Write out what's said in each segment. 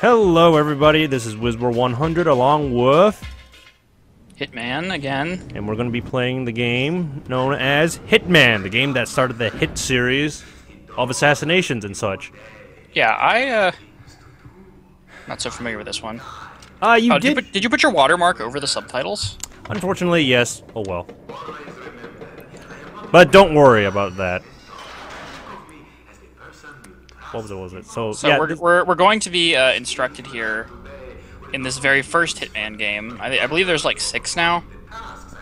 Hello everybody, this is Wizwar 100 along with Hitman again. and we're going to be playing the game known as Hitman, the game that started the hit series of assassinations and such. Yeah, not so familiar with this one. Did you put your watermark over the subtitles? Unfortunately, yes. Oh well. But don't worry about that. What was it? So yeah, we're going to be instructed here in this very first Hitman game. I believe there's like 6 now.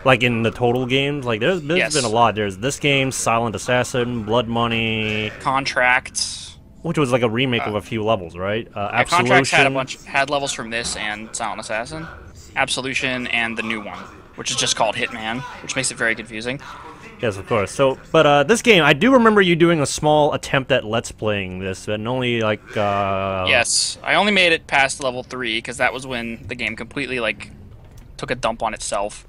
like in the total games, like there's Yes. been a lot. There's this game, Silent Assassin, Blood Money, Contracts. which was like a remake of a few levels, right? Absolution. Contracts had levels from this and Silent Assassin, Absolution, and the new one, which is just called Hitman, which makes it very confusing. Yes, of course. So, but this game, I do remember you doing a small attempt at Let's Playing this, and only like. Yes, I only made it past level 3 because that was when the game completely like took a dump on itself.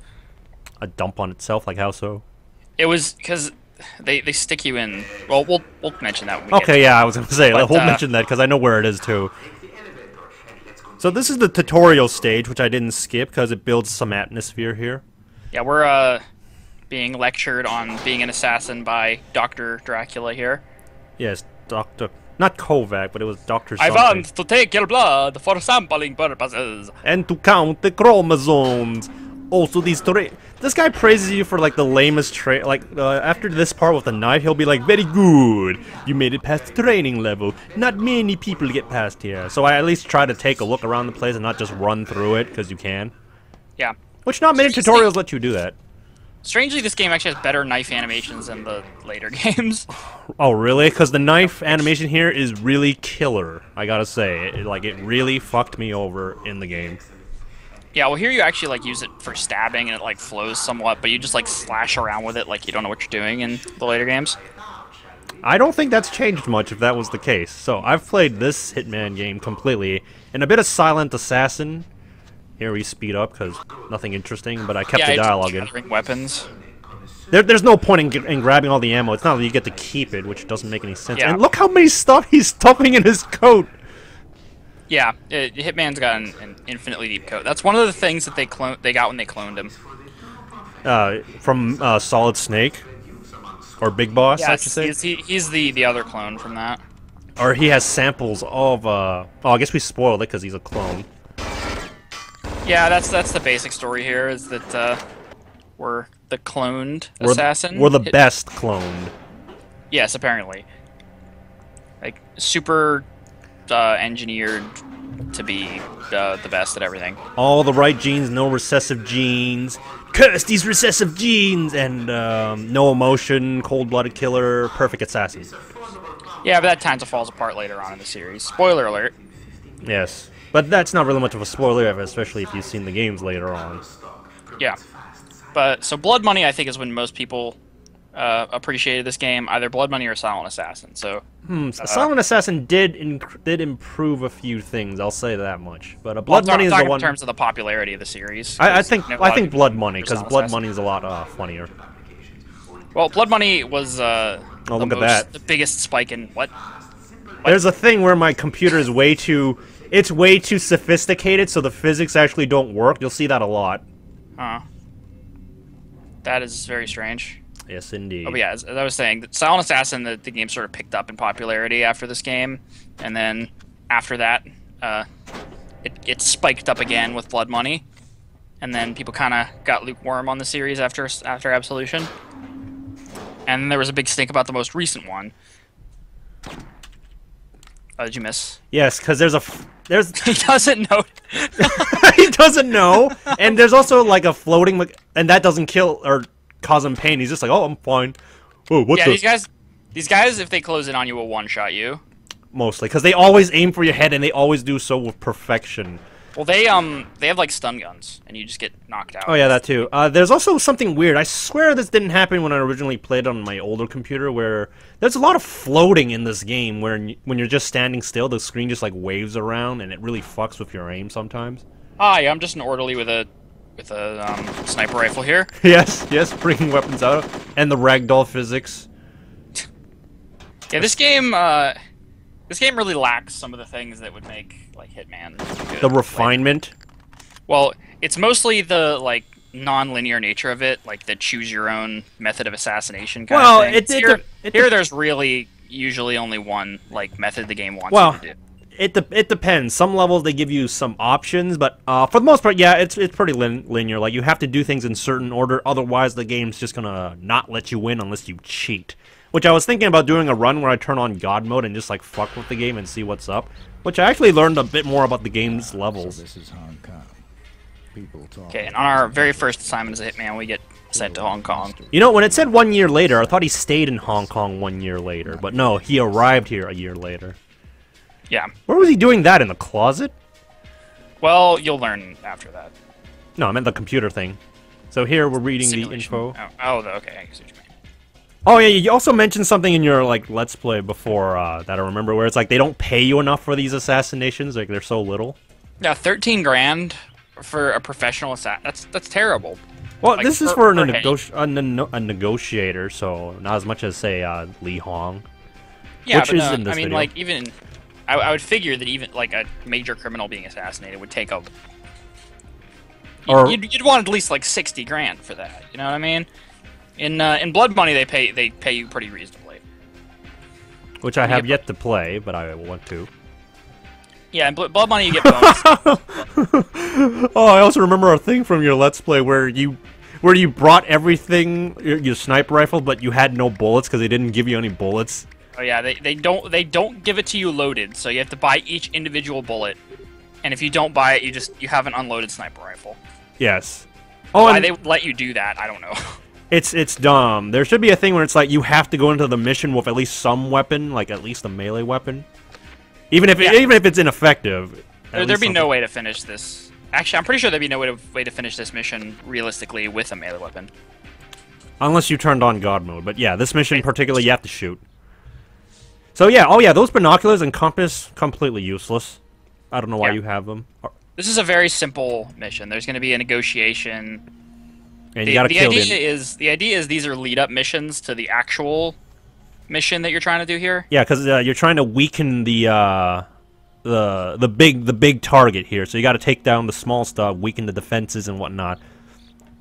A dump on itself, like how so? It was because they stick you in. Well, we'll mention that when we Okay, yeah, I was gonna say But, we'll mention that because I know where it is too. So this is the tutorial stage, which I didn't skip because it builds some atmosphere here. Yeah, we're being lectured on being an assassin by Dr. Dracula here. Yes, Doctor, not Kovac, but it was Doctor. I want to take your blood for sampling purposes. And to count the chromosomes. Also, this guy praises you for like the lamest after this part with the knife, he'll be like, "Very good, you made it past the training level. Not many people get past here." So I at least try to take a look around the place and not just run through it because you can. Yeah. Which not many tutorials let you do that. Strangely, this game actually has better knife animations than the later games. Oh really? Because the knife animation here is really killer. I gotta say, it really fucked me over in the game. Yeah, well here you actually like use it for stabbing and it like flows somewhat, but you just like slash around with it like you don't know what you're doing in the later games. I don't think that's changed much if that was the case. So I've played this Hitman game completely, and a bit of Silent Assassin. Here we speed up because nothing interesting, but I kept the dialogue in. Weapons. There's no point in grabbing all the ammo. It's not that you get to keep it, which doesn't make any sense. Yeah. And look how many stuff he's stuffing in his coat. Yeah, Hitman's got an infinitely deep coat. That's one of the things that they got when they cloned him. From Solid Snake, or Big Boss, I should say. He's the other clone from that. Or he has samples of. Oh, I guess we spoiled it because he's a clone. Yeah, that's the basic story here. Is that we're the cloned assassin. We're the best cloned. Yes, apparently. Like super engineered to be the best at everything. All the right genes, no recessive genes. Curse these recessive genes! And no emotion, cold-blooded killer, perfect assassin. Yeah, but that kind of falls apart later on in the series. Spoiler alert. Yes, but that's not really much of a spoiler, especially if you've seen the games later on. Yeah. But so Blood Money, I think, is when most people appreciated this game, either Blood Money or Silent Assassin. So Silent Assassin did improve a few things. I'll say that much. But Blood Money is the one. In terms of the popularity of the series. I think Blood Money, because Blood Money is a lot funnier. Well, Blood Money was the biggest spike in what? There's a thing where my computer is way too sophisticated, so the physics actually don't work. You'll see that a lot. That is very strange. Yes, indeed. Oh, but yeah, as I was saying, Silent Assassin, the game sort of picked up in popularity after this game, and then after that, it spiked up again with Blood Money, and then people kind of got lukewarm on the series after Absolution, and then there was a big stink about the most recent one. Oh, did you miss? Yes, because there's he doesn't know. He doesn't know, and there's also like a floating, and that doesn't kill or cause him pain. He's just like, oh, I'm fine. Oh, what's these guys, if they close in on you, will one-shot you. Mostly, because they always aim for your head, and they always do so with perfection. Well, they have like stun guns, and you just get knocked out. Oh yeah, that too. There's also something weird. I swear this didn't happen when I originally played on my older computer, where there's a lot of floating in this game, where when you're just standing still, the screen just like waves around, and it really fucks with your aim sometimes. Ah, yeah, I'm just an orderly with a sniper rifle here. Yes, bringing weapons out, and the ragdoll physics. Yeah, this game This game really lacks some of the things that would make like Hitman good. The refinement. Well, it's mostly the like non-linear nature of it, like the choose your own method of assassination kind of thing. Here there's really usually only one like method the game wants you to do. It depends. Some levels they give you some options, but for the most part, yeah, it's pretty linear. Like you have to do things in certain order, otherwise the game's just gonna not let you win unless you cheat. Which I was thinking about doing a run where I turn on God mode and just like fuck with the game and see what's up. Which I actually learned a bit more about the game's levels. So this is Hong Kong. People talk. Okay, and on our very first assignment as a Hitman, we get sent to Hong Kong. You know, when it said 1 year later, I thought he stayed in Hong Kong 1 year later. But no, he arrived here a year later. Yeah. Where was he doing that? In the closet? Well, you'll learn after that. No, I meant the computer thing. So here we're reading Simulation. the info. Okay, I see what you mean. Oh yeah, you also mentioned something in your like Let's Play before that I remember, where it's like they don't pay you enough for these assassinations, like they're so little. Yeah, 13 grand for a professional assassin. That's terrible. Well, like, this is for a negotiator, so not as much as say Li Hong. Yeah, which but is in this I mean, video. like even I would figure that even like a major criminal being assassinated would take a. You'd want at least like 60 grand for that. You know what I mean? In Blood Money, they pay you pretty reasonably. Which I have yet to play, but I want to. Yeah, in Blood Money you get bonus. Oh, I also remember a thing from your Let's Play where you brought everything, your sniper rifle, but you had no bullets because they didn't give you any bullets. Oh yeah, they don't give it to you loaded, so you have to buy each individual bullet. And if you don't buy it, you have an unloaded sniper rifle. Yes. Oh, why they would let you do that, I don't know. It's dumb. There should be a thing where it's like you have to go into the mission with at least some weapon, like at least a melee weapon. Even if it's ineffective. There'd be no way to finish this. Actually, I'm pretty sure there'd be no way to finish this mission realistically with a melee weapon. Unless you turned on God mode. But yeah, this mission particularly you have to shoot. So yeah, oh yeah, those binoculars and compass completely useless. I don't know why you have them. This is a very simple mission. There's going to be a negotiation. And you gotta kill them. The idea is these are lead-up missions to the actual mission that you're trying to do here. Yeah, because you're trying to weaken the big target here. So you got to take down the small stuff, weaken the defenses and whatnot.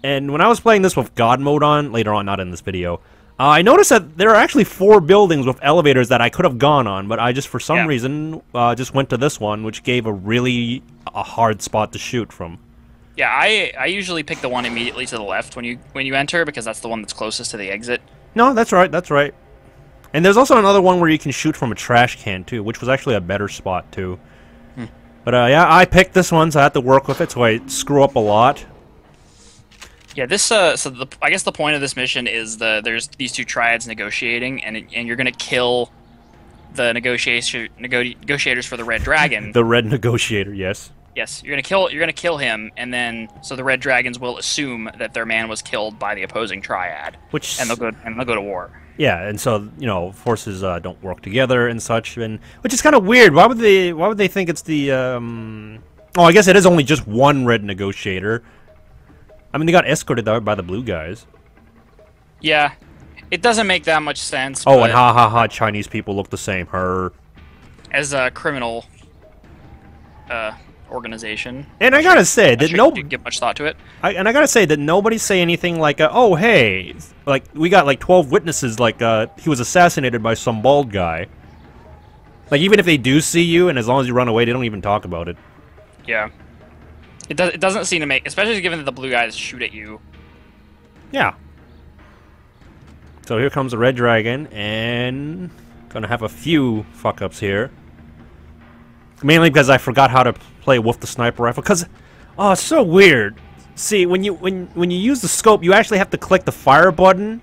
And when I was playing this with God mode on, later on, not in this video, I noticed that there are actually 4 buildings with elevators that I could have gone on, but I just, for some reason, just went to this one, which gave a hard spot to shoot from. Yeah, I usually pick the one immediately to the left when you enter, because that's the one that's closest to the exit. No, that's right, that's right. And there's also another one where you can shoot from a trash can, too, which was actually a better spot, too. But, yeah, I picked this one, so I had to work with it, so I screw up a lot. Yeah, this, I guess the point of this mission is there's these 2 triads negotiating, and you're gonna kill the negotiators for the Red Dragon. The Red Negotiator, yes. Yes, you're gonna kill him, and then so the Red Dragons will assume that their man was killed by the opposing triad, and they'll go to war. Yeah, and so forces don't work together and such, and which is kind of weird. Why would they think it's the? Oh, I guess it is only just one Red Negotiator. I mean, they got escorted out by the blue guys. Yeah, it doesn't make that much sense. Oh, and ha, Chinese people look the same. Her as a criminal organization. And I gotta say that nobody give much thought to it. I gotta say that nobody say anything like, "Oh, hey, like we got like 12 witnesses, like he was assassinated by some bald guy." Like even if they do see you, and as long as you run away, they don't even talk about it. Yeah, it doesn't seem to make, especially given that the blue guys shoot at you. Yeah. So here comes the Red Dragon, and gonna have a few fuck ups here. Mainly because I forgot how to play with the sniper rifle. Cause, oh, it's so weird. See, when you use the scope, you actually have to click the fire button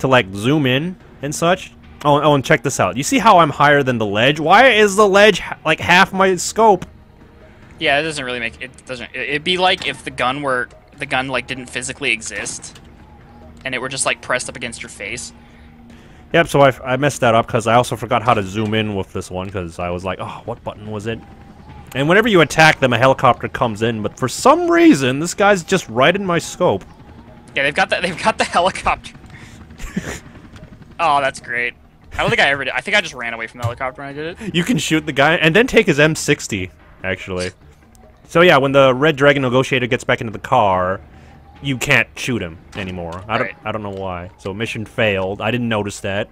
to like zoom in and such. Oh, and check this out. You see how I'm higher than the ledge? Why is the ledge like half my scope? Yeah, it doesn't really make it. Doesn't. It'd be like if the gun like didn't physically exist, and it were just like pressed up against your face. Yep, so I messed that up because I also forgot how to zoom in with this one because I was like, oh, what button was it? And whenever you attack them, a helicopter comes in, but for some reason, this guy's just right in my scope. Yeah, they've got the helicopter. Oh, that's great. I don't think I ever did. I think I just ran away from the helicopter when I did it. You can shoot the guy and then take his M60, actually. So yeah, when the Red Dragon negotiator gets back into the car, you can't shoot him anymore. I don't know why. So mission failed. I didn't notice that.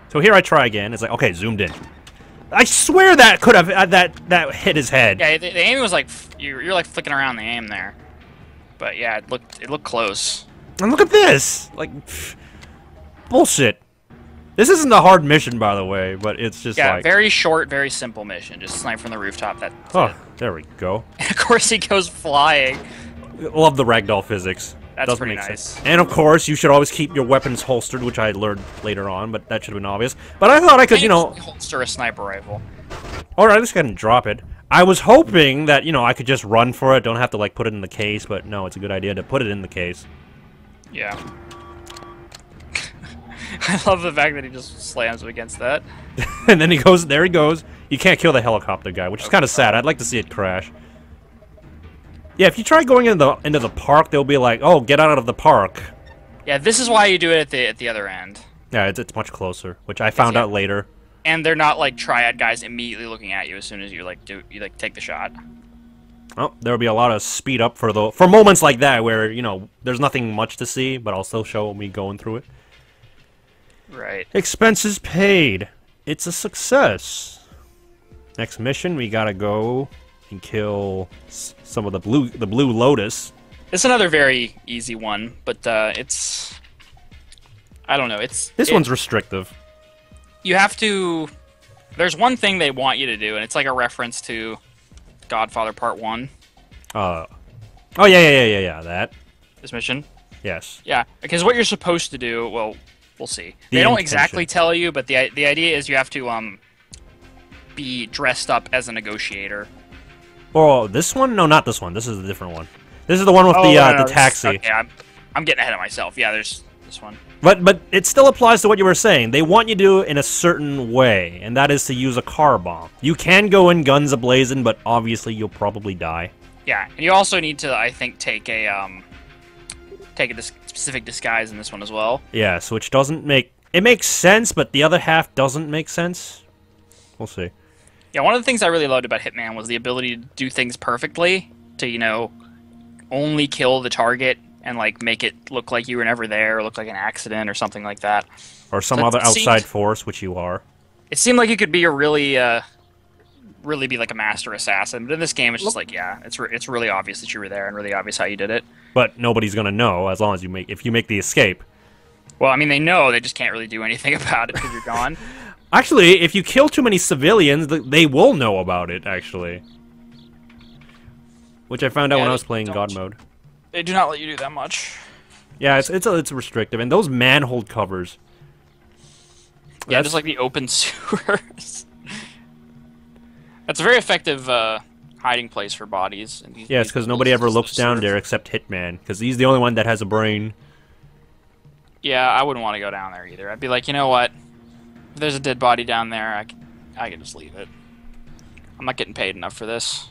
So here I try again. It's like, okay, zoomed in. I swear that could have that hit his head. Yeah, the aim was like you're like flicking around the aim there. But yeah, it looked close. And look at this! Like, bullshit. This isn't a hard mission, by the way, but it's just like... Yeah, very short, very simple mission. Just snipe from the rooftop. That's it. There we go. And of course he goes flying. Love the ragdoll physics. That's pretty nice. Sense. And of course, you should always keep your weapons holstered, which I learned later on, but that should have been obvious. But I thought I could, you know... holster a sniper rifle. Alright, I just gotta drop it. I was hoping that, you know, I could just run for it, don't have to, like, put it in the case, but no, it's a good idea to put it in the case. Yeah. I love the fact that he just slams him against that. And then he goes, there he goes. You can't kill the helicopter guy, which is kind of sad. I'd like to see it crash. Yeah, if you try going into the park, they'll be like, oh, get out of the park. Yeah, this is why you do it at the other end. Yeah, it's much closer, which I found out later. And they're not like triad guys immediately looking at you as soon as you take the shot. Oh, there'll be a lot of speed up for moments like that where, you know, there's nothing much to see, but I'll still show me going through it. Right. Expenses paid. It's a success. Next mission, we gotta go and kill some of the blue lotus. It's another very easy one, but it's... I don't know, This one's restrictive. You have to... There's one thing they want you to do, and it's like a reference to Godfather Part 1. Oh, yeah, that. This mission? Yes. Yeah, because what you're supposed to do, well, we'll see. They don't exactly tell you, but the idea is you have to be dressed up as a negotiator. Oh, this one? No, not this one. This is a different one. This is the one with the taxi. Okay, I'm getting ahead of myself. Yeah, there's this one. But it still applies to what you were saying. They want you to do it in a certain way, and that is to use a car bomb. You can go in guns a-blazing, but obviously you'll probably die. Yeah, and you also need to, I think, take a specific disguise in this one as well. Yes, which doesn't make... It makes sense, but the other half doesn't make sense. We'll see. Yeah, one of the things I really loved about Hitman was the ability to do things perfectly, to, you know, only kill the target and, like, make it look like you were never there, or look like an accident, or something like that. Or some other outside force, which you are. It seemed like you could be a really be like a master assassin, but in this game, it's just like, yeah, it's really obvious that you were there, and really obvious how you did it. But nobody's gonna know as long as if you make the escape. Well, I mean, they know, they just can't really do anything about it because you're gone. Actually, if you kill too many civilians, they will know about it, actually. Which I found out when I was playing God mode. They do not let you do that much. Yeah, it's restrictive. And those manhole covers. Yeah, just like the open sewers. That's a very effective hiding place for bodies. Yeah, it's because nobody ever looks down there except Hitman, because he's the only one that has a brain. Yeah, I wouldn't want to go down there either. I'd be like, you know what? If there's a dead body down there, I can just leave it. I'm not getting paid enough for this.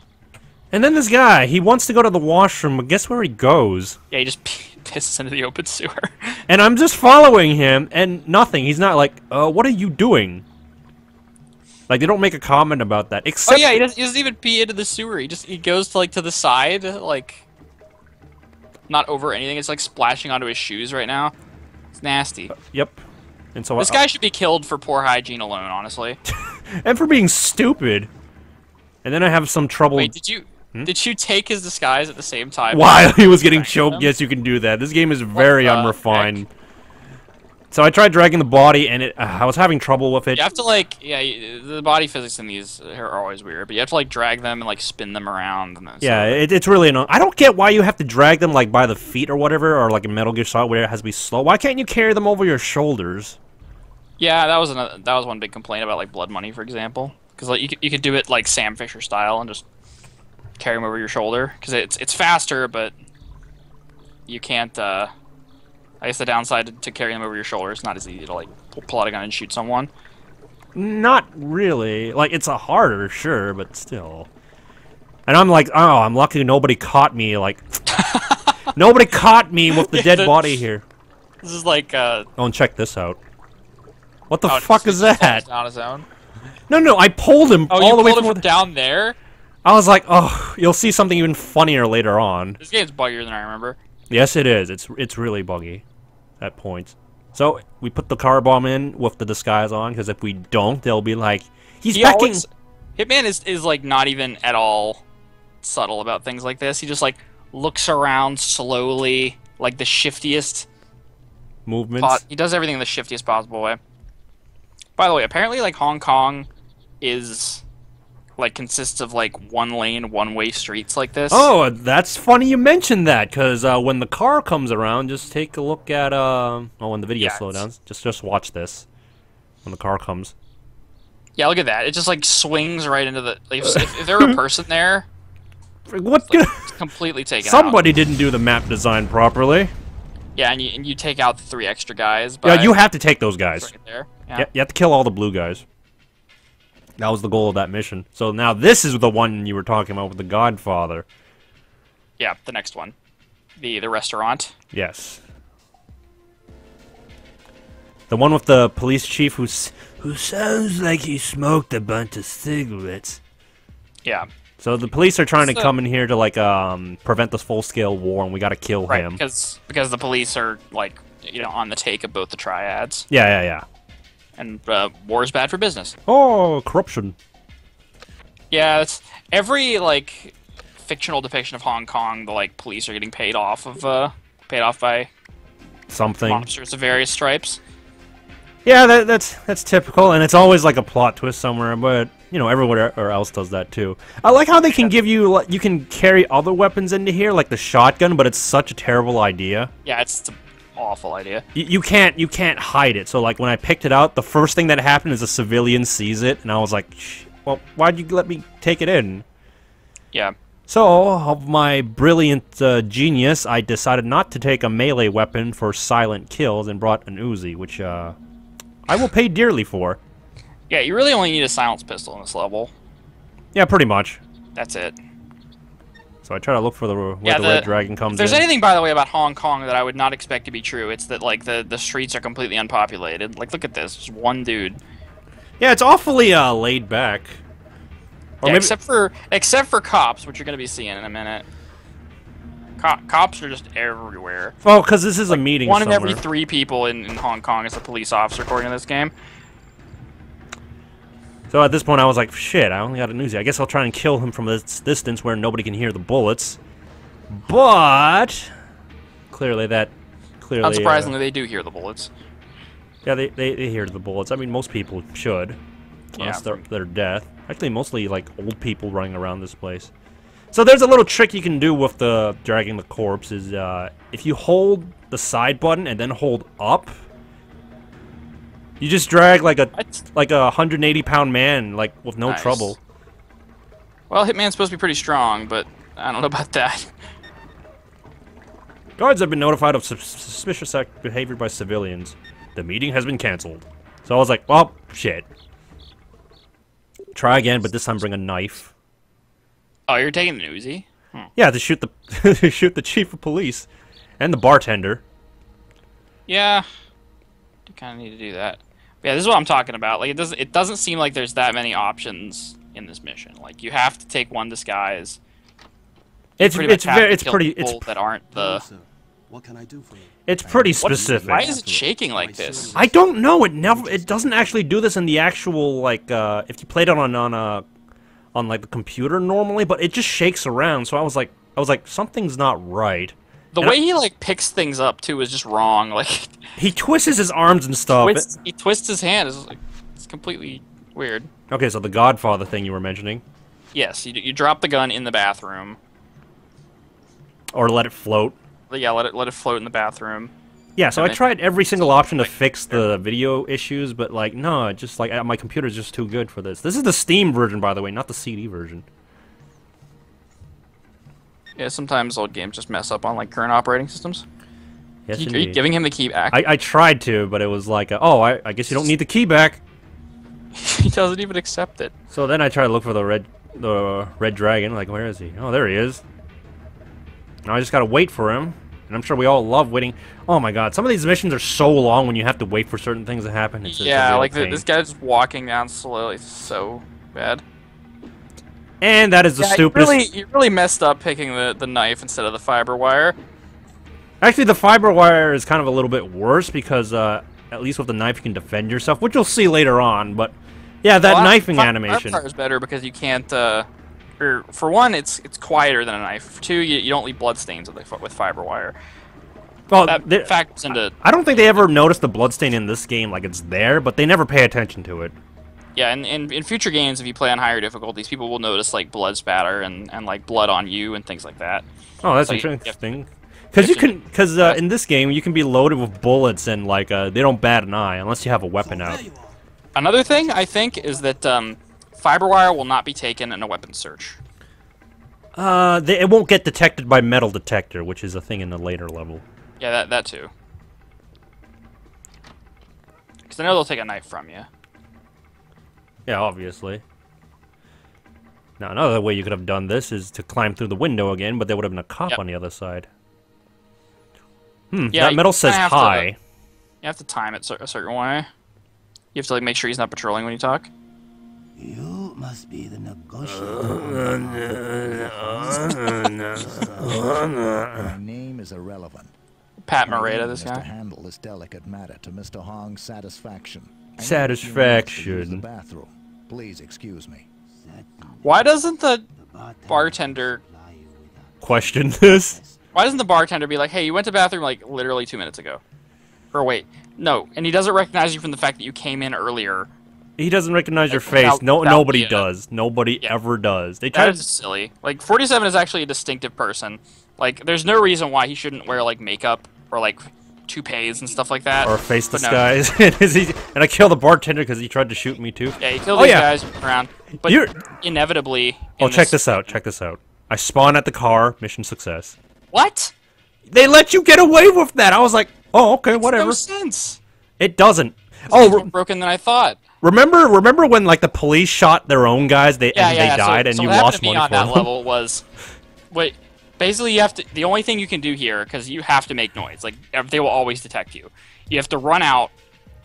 And then this guy, he wants to go to the washroom, but guess where he goes? Yeah, he just pisses into the open sewer. And I'm just following him, and nothing. He's not like, what are you doing? Like, they don't make a comment about that. Except he doesn't even pee into the sewer. He goes to, like, to the side, like, not over anything. It's like splashing onto his shoes right now. It's nasty. Yep. And so this guy should be killed for poor hygiene alone, honestly. And for being stupid. And then I have some trouble. Wait, did you take his disguise at the same time? While he was getting choked? Yes, you can do that. This game is very unrefined. Heck? So I tried dragging the body, and I was having trouble with it. You have to, like, the body physics in these are always weird, but you have to, like, drag them and, like, spin them around. And yeah, it's really annoying. I don't get why you have to drag them, like, by the feet or whatever, or, like, in Metal Gear Solid where it has to be slow. Why can't you carry them over your shoulders? Yeah, that was one big complaint about, like, Blood Money, for example. Because, like, you could do it, like, Sam Fisher style and just carry them over your shoulder. Because it's faster, but you can't, I guess the downside to carrying them over your shoulder is not as easy to, like, pull out a gun and shoot someone. Not really. Like, it's harder, sure, but still. And I'm like, oh, I'm lucky nobody caught me, like... Nobody caught me with the dead body here. This is like, Oh, and check this out. What the Oh, fuck it's is just that? on his own. No, I pulled him Oh, all you the way pulled from him down there? I was like, oh, you'll see something even funnier later on. This game's buggier than I remember. Yes, it is. It's really buggy at points. So we put the car bomb in with the disguise on, because if we don't, they'll be like, he's backing. Hitman is like not even at all subtle about things like this. He just like looks around slowly, like the shiftiest Movements. He does everything in the shiftiest possible way. By the way, apparently like Hong Kong is like consists of like one lane, one-way streets like this. Oh, that's funny you mentioned that, because when the car comes around, just take a look at when the video slows down. Just watch this when the car comes. Yeah, look at that. It just like swings right into the. Like, if there were a person there, What? it's completely taken out. Somebody didn't do the map design properly. Yeah, and you take out the 3 extra guys. Yeah, you have to take those guys. Right there. Yeah. Yeah, you have to kill all the blue guys. That was the goal of that mission. So now this is the one you were talking about with the Godfather. Yeah, the next one, the restaurant. Yes. The one with the police chief who sounds like he smoked a bunch of cigarettes. Yeah. So the police are trying to come in here to like prevent this full-scale war, and we got to kill Right, him. because the police are like on the take of both the triads. Yeah. And war is bad for business. Oh, corruption. Yeah, it's every like fictional depiction of Hong Kong. The like police are getting paid off by Something. monsters of various stripes. Yeah, that's typical, and it's always like a plot twist somewhere, but you know, everywhere else does that too. I like how they can give you, you can carry other weapons into here, like the shotgun, but it's such a terrible idea. Yeah, it's an awful idea. You can't hide it. So like when I picked it out, the first thing that happened is a civilian sees it, and I was like, well, why'd you let me take it in? Yeah. So, of my brilliant genius, I decided not to take a melee weapon for silent kills and brought an Uzi, which I will pay dearly for. Yeah, you really only need a silenced pistol in this level. Yeah, pretty much. That's it. So I try to look for where the red dragon comes in. If there's anything, by the way, about Hong Kong that I would not expect to be true, it's that like the streets are completely unpopulated. Like, look at this, just one dude. Yeah, it's awfully laid back. Or Yeah, maybe... except for cops, which you're gonna be seeing in a minute. Cops are just everywhere. Oh, because this is a meeting One somewhere. in every 3 people in Hong Kong is a police officer, according to this game. So at this point, I was like, shit, I only got an Uzi. I guess I'll try and kill him from this distance where nobody can hear the bullets. But clearly Unsurprisingly, they do hear the bullets. Yeah, they hear the bullets. I mean, most people should. Unless they're deaf. Actually, mostly like old people running around this place. So there's a little trick you can do with the dragging the corpse is if you hold the side button and then hold up, you just drag like a 180-pound man like with no trouble. Well, Hitman's supposed to be pretty strong, but I don't know about that. Guards have been notified of suspicious behavior by civilians. The meeting has been canceled. So I was like, well, shit. Try again, but this time bring a knife. Oh, you're taking the Uzi? Yeah, to shoot the to shoot the chief of police and the bartender. Yeah, you kind of need to do that. But yeah, this is what I'm talking about. Like, it doesn't seem like there's that many options in this mission. Like, you have to take one disguise. It's pretty that aren't the. What can I do for you? It's pretty specific. Why is it shaking like this? I don't know. It doesn't actually do this in the actual like if you played it on like the computer normally, but it just shakes around. So I was like something's not right. The way he like picks things up too is just wrong. Like he twists his arms and stuff. He twists his hand. It's completely weird. Okay, so the Godfather thing you were mentioning. Yes, you drop the gun in the bathroom. Or let it float. Yeah, let it float in the bathroom. Yeah, so I tried every single option to fix the video issues, but like no, it just like my computer's just too good for this. This is the Steam version, by the way, not the CD version. Yeah, sometimes old games just mess up on like current operating systems. Yes, Are you giving him the key back? I tried to, but it was like, I guess you don't need the key back. He doesn't even accept it. So then I tried to look for the red dragon. Like, where is he? Oh, there he is. Now I just gotta wait for him, and And I'm sure we all love waiting. Oh my god, some of these missions are so long when you have to wait for certain things to happen. It's a real like pain. this guy's walking down slowly. It's so bad. And that is the stupidest. You really messed up picking the knife instead of the fiber wire. Actually, the fiber wire is kind of a little bit worse because at least with the knife you can defend yourself, which you'll see later on. But yeah, that knifing animation. Fiber wire is better because you can't. For one, it's quieter than a knife. For two, you don't leave bloodstains with fiber wire. Well, that factors into. I don't think they ever noticed the bloodstain in this game, like it's there, but they never pay attention to it. Yeah, and in future games, if you play on higher difficulties, people will notice like blood spatter and like blood on you and things like that. Oh, that's interesting. Because in this game you can be loaded with bullets and like they don't bat an eye unless you have a weapon out. Another thing I think is that fiber wire will not be taken in a weapon search. It won't get detected by metal detector, which is a thing in the later level. Yeah, that too. Because I know they'll take a knife from you. Yeah, obviously. Now, another way you could have done this is to climb through the window again, but there would have been a cop on the other side. Yeah, that metal says hi. You have to time it a certain way. You have to like make sure he's not patrolling when you talk. You must be the negotiator. My name is irrelevant. Pat My Morita, aim this is guy. to handle this delicate matter to Mr. Hong's satisfaction. I need a few minutes to Satisfaction. use the bathroom. Please excuse me. Why doesn't the bartender? Question this. Why doesn't the bartender be like, "Hey, you went to the bathroom like literally 2 minutes ago"? Or wait, no, and he doesn't recognize you from the fact that you came in earlier. He doesn't recognize your without- face. without Nobody the, does. Nobody ever does. They try That to. is silly. Like 47 is actually a distinctive person. Like, there's no reason why he shouldn't wear like makeup or like toupees and stuff like that. Or face But no. disguise. And I kill the bartender because he tried to shoot me too. Yeah, you kill these guys around, but You're- inevitably. Oh, in check this out. Check this out. I spawn at the car. Mission success. What? They let you get away with that. I was like, oh, okay, whatever. No sense. It doesn't. Oh, more broken than I thought. Remember when like the police shot their own guys? They died, and so you what happened lost to me money on for that them. level was, wait, basically you have to. The only thing you can do here, because you have to make noise. Like they will always detect you. You have to run out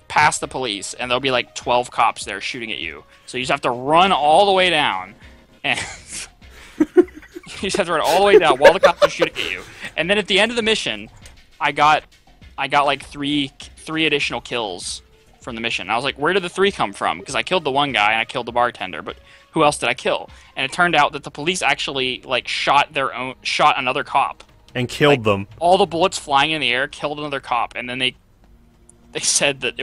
past the police, and there'll be like 12 cops there shooting at you. So you just have to run all the way down, and you just have to run all the way down while the cops are shooting at you. And then at the end of the mission, I got like three additional kills from the mission. I was like, where did the 3 come from? Because I killed the one guy and I killed the bartender, but who else did I kill? And it turned out that the police actually like shot another cop And killed them. All the bullets flying in the air killed another cop, and then they said that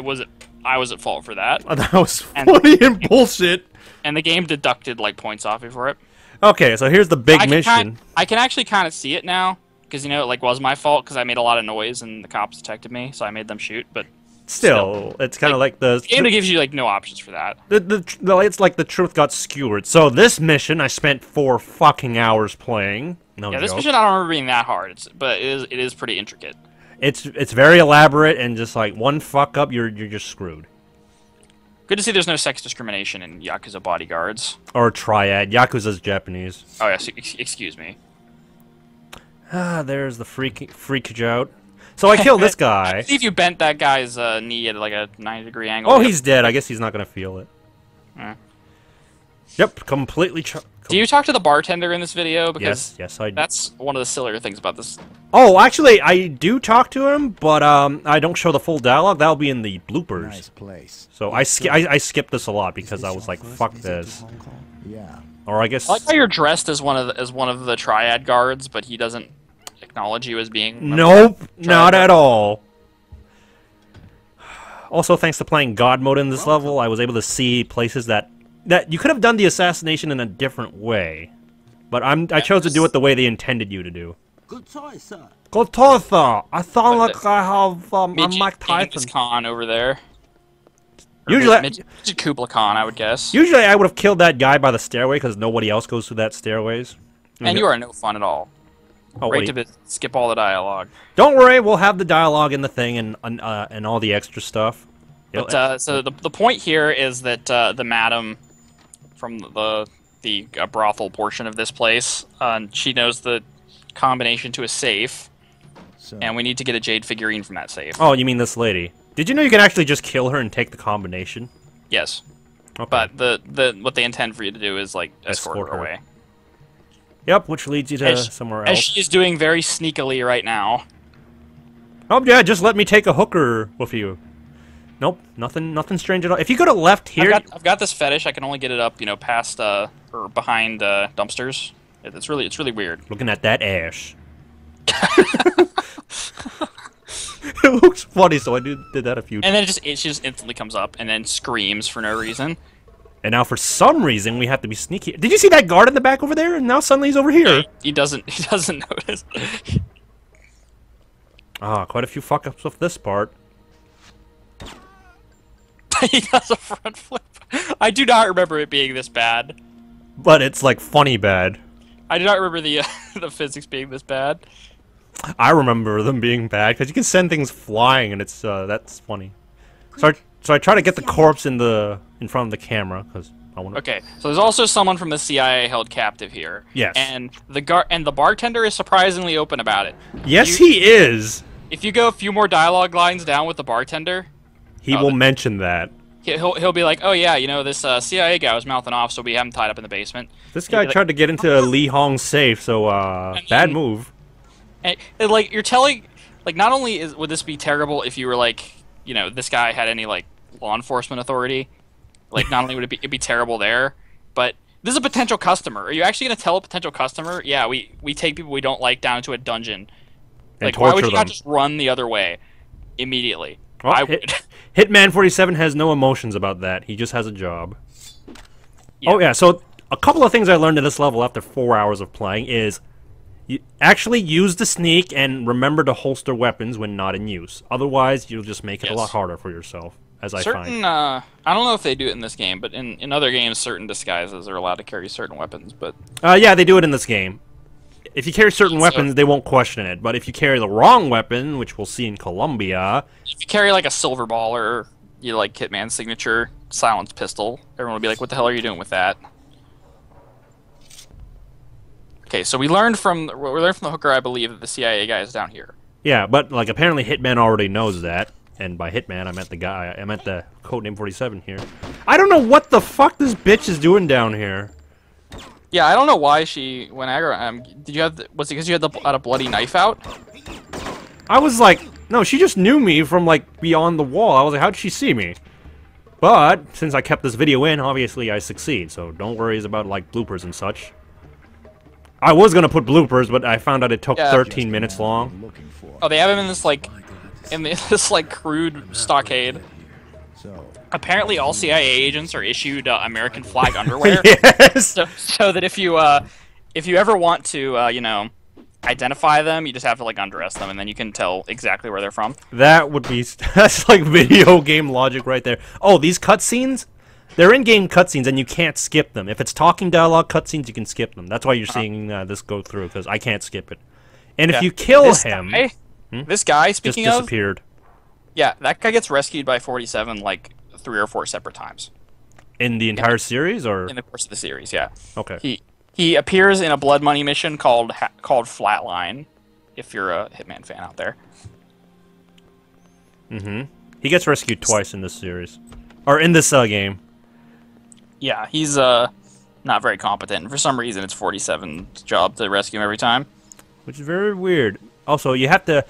I was at fault for that. That was funny and bullshit. And the game deducted like points off me for it. Okay, so here's the big mission. I can actually kind of see it now because it like was my fault because I made a lot of noise and the cops detected me, so I made them shoot. But Still, it's kind of like the game that gives you like no options for that. It's like the truth got skewered. So this mission, I spent 4 fucking hours playing. No Yeah, joke. this mission I don't remember being that hard, but it is pretty intricate. It's very elaborate and just like one fuck up, you're just screwed. Good to see there's no sex discrimination in Yakuza bodyguards. Or triad. Yakuza's Japanese. Oh yes, excuse me. Ah, there's the freak out. So I killed this guy. I believe you bent that guy's knee at like a 90-degree angle. Oh, he's dead. I guess he's not gonna feel it. Yep, completely. Do you talk to the bartender in this video? Because yes, I do. That's one of the sillier things about this. Oh, actually, I do talk to him, but I don't show the full dialogue. That'll be in the bloopers. Nice place. So I skipped this a lot because I was like, "Fuck this." Yeah. Or I guess. I like how you're dressed as one of the triad guards, but he doesn't acknowledge you as being. Nope, not at all. Also, thanks to playing God mode in this level, I was able to see places that you could have done the assassination in a different way, but I chose to do it the way they intended you to do. Good choice, sir. Good choice, sir. I sound like I have I'm Mike Tyson. Genghis Khan over there. Usually, Midget Kubla Khan, I would guess. Usually, I would have killed that guy by the stairway because nobody else goes through that stairways. And you are no fun at all. Oh, Great to skip all the dialogue. Don't worry, we'll have the dialogue in the thing and all the extra stuff. But so the point here is that the madam from the brothel portion of this place, she knows the combination to a safe, and we need to get a jade figurine from that safe. Oh, you mean this lady? Did you know you can actually just kill her and take the combination? Yes. Okay. But what they intend for you to do is like escort her away. Yep, which leads you to somewhere else. As she is doing very sneakily right now. Oh yeah, just let me take a hooker with you. Nope, nothing strange at all. If you go to left here, I've got this fetish. I can only get it up, past or behind dumpsters. It's really weird. Looking at that ash. It looks funny, so I did that a few times. And then she just instantly comes up and then screams for no reason. And now for some reason we have to be sneaky. Did you see that guard in the back over there? And now suddenly he's over here. He doesn't notice. Ah, quite a few fuck ups with this part. He does a front flip. I do not remember it being this bad. But it's like funny bad. I do not remember the the physics being this bad. I remember them being bad because you can send things flying, and it's that's funny. So I try to get the corpse in front of the camera because I want to. Okay, so there's also someone from the CIA held captive here. Yes. And the bartender is surprisingly open about it. Yes, he is. If you go a few more dialogue lines down with the bartender, he will mention that. He'll be like, oh yeah, this CIA guy was mouthing off, so we have him tied up in the basement. This guy tried to get into Lee Hong's safe, so bad move. And like you're telling, like not only would this be terrible if you were like, this guy had any like law enforcement authority, like not only would it'd be terrible there, but this is a potential customer. Are you actually gonna tell a potential customer, yeah, we take people we don't like down into a dungeon? Like why would you not just run the other way immediately? Well, I would. Hitman 47 has no emotions about that. He just has a job. Yeah. Oh yeah, so a couple of things I learned in this level after 4 hours of playing is you actually use the sneak and remember to holster weapons when not in use. Otherwise, you'll just make it a lot harder for yourself, as I find. I don't know if they do it in this game, but in other games, certain disguises are allowed to carry certain weapons. But yeah, they do it in this game. If you carry certain weapons, they won't question it. But if you carry the wrong weapon, which we'll see in Colombia... If you carry, like, a silver ball or, like, Hitman's signature silenced pistol, everyone will be like, what the hell are you doing with that? Okay, so we learned from the hooker, I believe, that the CIA guy is down here. Yeah, but, like, apparently Hitman already knows that. And by Hitman, I meant the guy. I meant the Codename 47 here. I don't know what the fuck this bitch is doing down here. Yeah, I don't know why she went aggro. Did you have? Was it because you had a bloody knife out? I was like, no, she just knew me from like beyond the wall. I was like, how did she see me? But since I kept this video in, obviously I succeed. So don't worry about like bloopers and such. I was gonna put bloopers, but I found out it took 13 minutes long. Oh, they have him in this like, crude stockade. Apparently, all CIA agents are issued American flag underwear. Yes. So that if you ever want to, identify them, you just have to like undress them, and then you can tell exactly where they're from. That would be that's like video game logic right there. Oh, these cutscenes, they're in-game cutscenes, and you can't skip them. If it's talking dialogue cutscenes, you can skip them. That's why you're seeing this go through because I can't skip it. And if you kill him, this guy, speaking just disappeared. Yeah, that guy gets rescued by 47 like 3 or 4 separate times. In the entire series, or in the course of the series, yeah. Okay. He appears in a Blood Money mission called Flatline. If you're a Hitman fan out there. He gets rescued twice in this series, or in this game. Yeah, he's not very competent. For some reason, it's 47's job to rescue him every time. Which is very weird. Also, you have to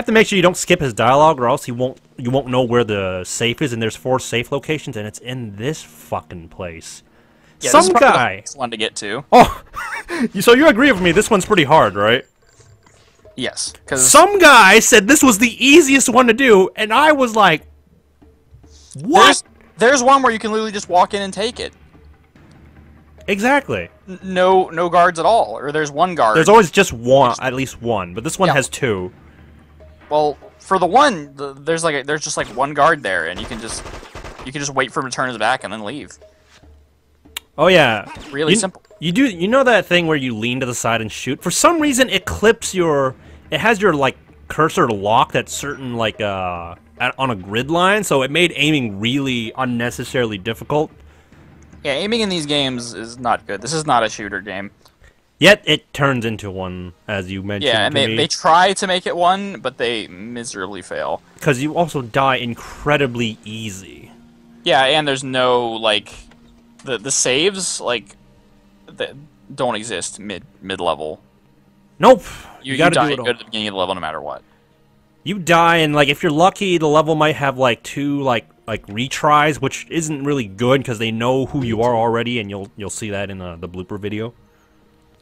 make sure you don't skip his dialogue, or else you won't know where the safe is. And there's 4 safe locations, and it's in this fucking place. Yeah, Some this is guy. the one to get to. Oh, so you agree with me? This one's pretty hard, right? Yes, because some guy said this was the easiest one to do, and I was like, "What?" There's one where you can literally just walk in and take it. Exactly. No guards at all, or there's one guard. There's always just one, at least one, but this one has 2. Well, for the one, there's just like one guard there, and you can just wait for him to turn his back and then leave. Oh yeah, really simple. You know that thing where you lean to the side and shoot? For some reason, it clips it has your like cursor locked at certain like on a grid line, so it made aiming really unnecessarily difficult. Yeah, aiming in these games is not good. This is not a shooter game. Yet it turns into one, as you mentioned. Yeah, and they try to make it one, but they miserably fail. Because you also die incredibly easy. Yeah, and there's no, like, the saves, like, that don't exist mid-level. Nope. You gotta die do it all. at the beginning of the level no matter what. You die, and like if you're lucky, the level might have like 2 like retries, which isn't really good because they know who you are already, and you'll see that in the blooper video.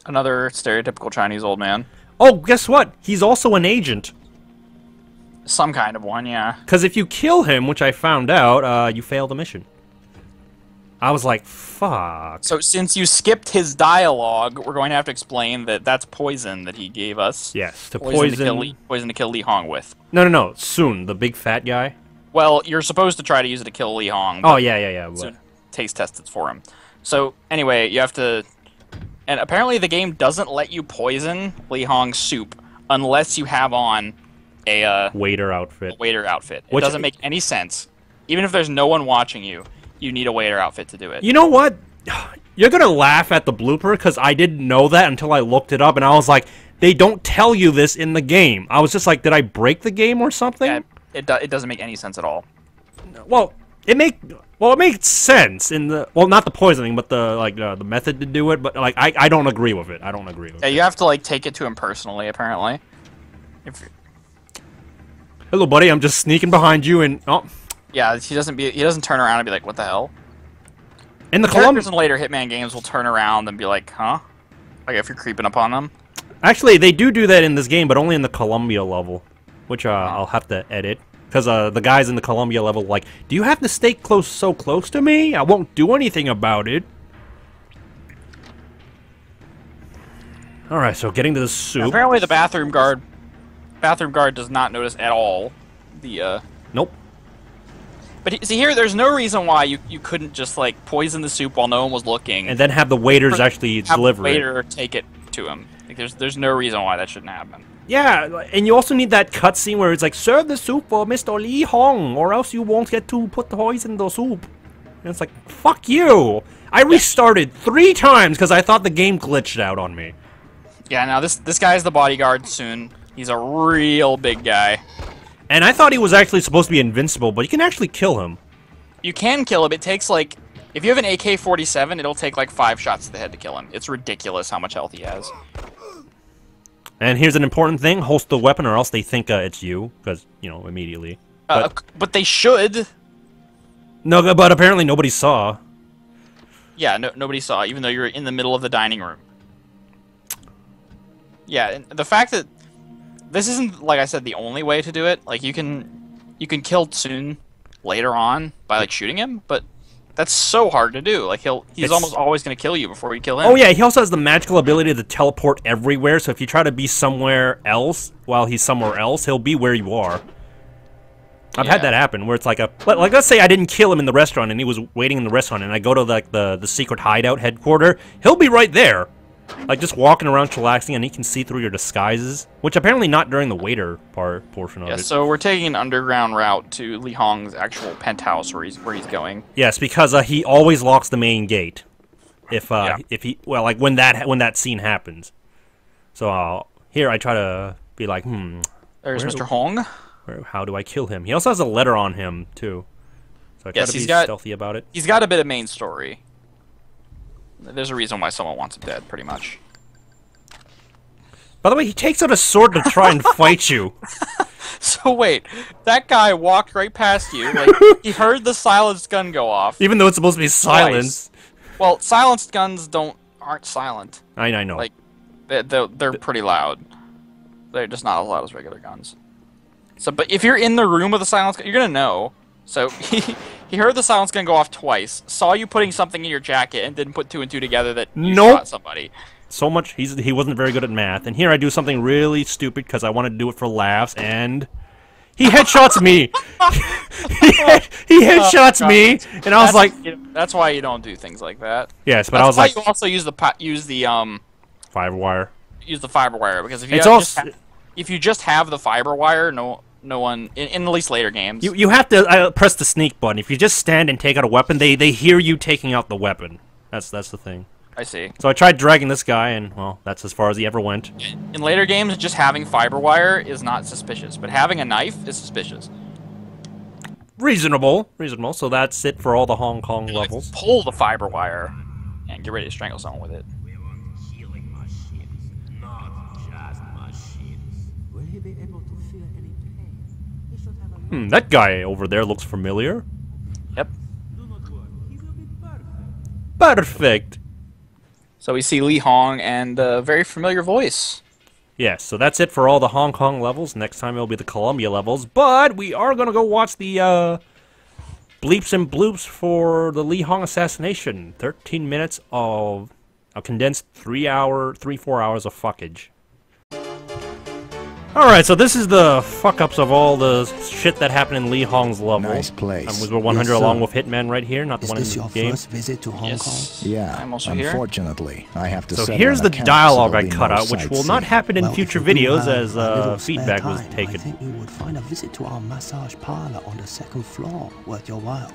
Another stereotypical Chinese old man. Oh, guess what? He's also an agent. Some kind of one, yeah. Because if you kill him, which I found out, you fail the mission. I was like, fuck. So since you skipped his dialogue, we're going to have to explain that that's poison that he gave us. Yes, to poison to kill Li Hong with. No. Soon, the big fat guy. Well, you're supposed to try to use it to kill Li Hong. Oh, yeah. Soon taste test it for him. So anyway, you have to... And apparently the game doesn't let you poison Li Hong's soup unless you have on a waiter outfit. It doesn't make any sense. Even if there's no one watching you, you need a waiter outfit to do it. You know what? You're gonna laugh at the blooper because I didn't know that until I looked it up, and I was like, they don't tell you this in the game. I was just like, did I break the game or something? Yeah, it doesn't make any sense at all. Well, it makes sense in the not the poisoning, but the the method to do it. But like, I don't agree with it. Yeah, you have to like take it to him personally, apparently. Hello, buddy. I'm just sneaking behind you, and oh. Yeah, he doesn't turn around and be like, what the hell? In the characters in later Hitman games will turn around and be like, huh? Like if you're creeping up on them. Actually, they do that in this game, but only in the Columbia level, which I'll have to edit. Because the guys in the Columbia level like, do you have to stay so close to me? I won't do anything about it. Alright, so getting to the soup. Apparently the bathroom guard does not notice at all the Nope. But see here, there's no reason why you couldn't just like poison the soup while no one was looking, and then have the waiters actually deliver the waiter take it to him. Like there's no reason why that shouldn't happen. Yeah, and you also need that cutscene where it's like, serve the soup for Mr. Li Hong, or else you won't get to put the poison in the soup. And it's like, fuck you! I restarted 3 times because I thought the game glitched out on me. Yeah, now this guy's the bodyguard soon. He's a real big guy. And I thought he was actually supposed to be invincible, but you can actually kill him. You can kill him. It takes like... If you have an AK-47, it'll take like 5 shots to the head to kill him. It's ridiculous how much health he has. And here's an important thing. Host the weapon or else they think it's you. Because, you know, immediately. But they should. No, but apparently nobody saw. Yeah, nobody saw, even though you're in the middle of the dining room. Yeah, and the fact that... This isn't, like I said, the only way to do it. Like, you can kill Tsun later on by, like, shooting him, but that's so hard to do. Like, he's almost always going to kill you before you kill him. Oh, yeah, he also has the magical ability to teleport everywhere, so if you try to be somewhere else while he's somewhere else, he'll be where you are. I've had that happen, where it's like let's say I didn't kill him in the restaurant, and he was waiting in the restaurant, and I go to, like, the secret hideout headquarters, he'll be right there. Like, just walking around chillaxing, and he can see through your disguises. Which, apparently not during the waiter portion of it. Yeah, so we're taking an underground route to Li Hong's actual penthouse where he's going. Yes, because he always locks the main gate. If he... Well, like, when that scene happens. So, here I try to be like, There's Mr. Hong. How do I kill him? He also has a letter on him, too. So I try to be stealthy about it. He's got a bit of main story. There's a reason why someone wants him dead, pretty much. By the way, he takes out a sword to try and fight you. So wait, that guy walked right past you. Like, he heard the silenced gun go off. Even though it's supposed to be silenced. Well, silenced guns aren't silent. I know. Like, they're pretty loud. They're just not as loud as regular guns. So, but if you're in the room with a silenced gun, you're gonna know. So he heard the silence gun go off twice, saw you putting something in your jacket, and didn't put 2 and 2 together that you shot somebody. So much, he wasn't very good at math. And here I do something really stupid because I wanted to do it for laughs, and he headshots me. he headshots me, and I was like, that's why you don't do things like that. Yes, but I was like, you also use the fiber wire. Use the fiber wire because if you just have the fiber wire, no one in at least later games. You have to press the sneak button. If you just stand and take out a weapon, they hear you taking out the weapon. That's the thing. I see. So I tried dragging this guy, and, well, that's as far as he ever went. In later games, just having fiber wire is not suspicious, but having a knife is suspicious. Reasonable. Reasonable. So that's it for all the Hong Kong levels. Pull the fiber wire and get ready to strangle someone with it. We want killing machines, not just machines. Will he be able to feel any pain? He should have a That guy over there looks familiar. Yep. do not worry. He will be perfect. Perfect. So we see Li Hong and a very familiar voice. Yes, so that's it for all the Hong Kong levels. Next time it'll be the Columbia levels. But we are going to go watch the bleeps and bloops for the Li Hong assassination. 13 minutes of a condensed 4 hours of fuckage. Alright, so this is the fuck-ups of all the shit that happened in Li Hong's level. Nice place. I'm Wizwar 100 Yes, along sir. with Hitman right here, not the Is one in this the your game. first visit to Hong Kong? Yeah, I'm also here. unfortunately, I have to So settle here's an the account, dialogue so I there'll be cut no out, which will not sightseeing. happen in Well, future if you do videos have as a little spare feedback was time, I taken. think you would find a visit to our massage parlor on the second floor worth your while.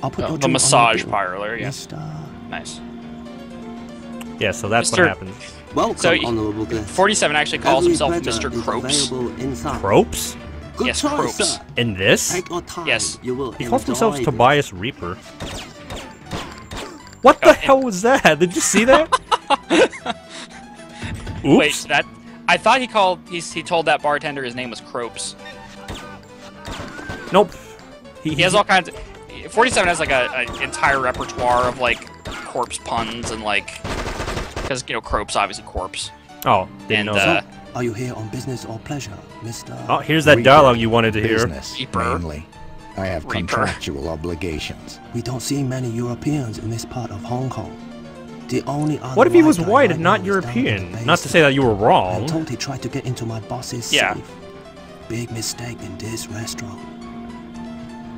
I'll put your The drink on massage your bill, parlor, yeah. Mr. Nice. Yeah, so that's Mr. what happened. Welcome, So, honorable guest. 47 actually calls Every himself pleasure Mr. is Cropes. available inside. Ropes? Good Yes, choice, Cropes. sir. In this? Take your time. Yes. You will He calls himself enjoy Tobias Reaper. What the hell was that? Did you see that? Oops. Wait, that... I thought he told that bartender his name was Cropes. Nope. He has all kinds of... 47 has like an entire repertoire of like corpse puns and like... Because, you know, Cropes obviously corpse. Oh, didn't And, know that. Are you here on business or pleasure, Mr. Oh, here's that Reaper. dialogue you wanted to hear. Business, Reaper. mainly. I have Reaper. contractual obligations. We don't see many Europeans in this part of Hong Kong. The only other What if he was guy white I and not know is down in the European? Not to basement. say that you were I'm wrong. told he tried to get into my boss's Yeah. safe. Big mistake in this restaurant.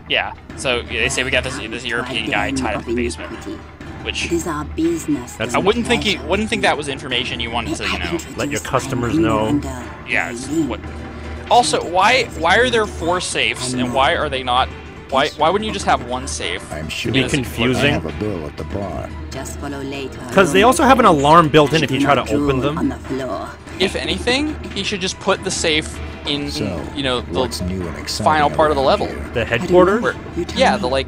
Yeah. So yeah, they say we got this European guy tied up in the basement. Which... It is our business. That's- I wouldn't think that was information you wanted to, you know... Let your customers know. Yeah, it's what... Also, why are there 4 safes, and why are they not... Why wouldn't you just have one safe? I'm sure be I confusing. have a bill at the bar. Just follow later. Because they also have an alarm built in if you try to open On them. the floor. If anything, he should just put the safe in, So, you know, what's the new and exciting final part of the around level. here? The headquarters? Where, You tell yeah, me. the like